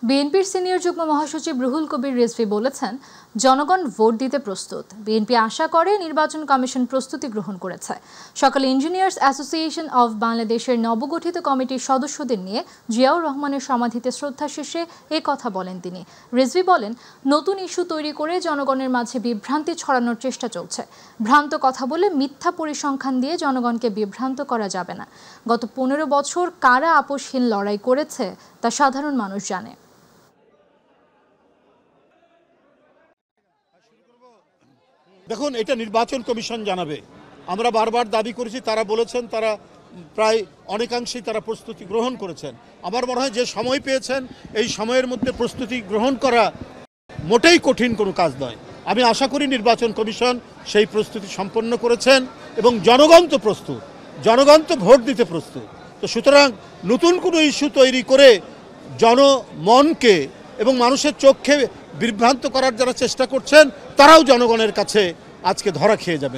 বিএনপির সিনিয়র যুগ্ম মহাসচিব রুহুল কবির রিজভী বলেছেন, জনগণ ভোট দিতে প্রস্তুত। বিএনপি আশা করে নির্বাচন কমিশন প্রস্তুতি গ্রহণ করেছে। সকালে ইঞ্জিনিয়ার্স অ্যাসোসিয়েশন অব বাংলাদেশের নবগঠিত কমিটির সদস্যদের নিয়ে জিয়াউর রহমানের সমাধিতে শ্রদ্ধা শেষে এ কথা বলেন তিনি। রিজভী বলেন, নতুন ইস্যু তৈরি করে জনগণের মাঝে বিভ্রান্তি ছড়ানোর চেষ্টা চলছে। ভ্রান্ত কথা বলে মিথ্যা পরিসংখ্যান দিয়ে জনগণকে বিভ্রান্ত করা যাবে না। গত 15 বছর কারা আপোষহীন লড়াই করেছে তা সাধারণ মানুষ জানে। দেখুন, এটা নির্বাচন কমিশন জানাবে। আমরা বারবার দাবি করেছি, তারা বলেছেন তারা প্রায় অনেকাংশেই তারা প্রস্তুতি গ্রহণ করেছেন। আমার মনে হয় যে সময় পেয়েছেন, এই সময়ের মধ্যে প্রস্তুতি গ্রহণ করা মোটেই কঠিন কোনো কাজ নয়। আমি আশা করি নির্বাচন কমিশন সেই প্রস্তুতি সম্পন্ন করেছেন এবং জনগণ তো প্রস্তুত, জনগণ তো ভোট দিতে প্রস্তুত। তো সুতরাং নতুন কোনো ইস্যু তৈরি করে জনমনকে এবং মানুষের চোখে বিভ্রান্ত করার যারা চেষ্টা করছেন, তারাও জনগণের কাছে আজকে ধরা খেয়ে যাবে।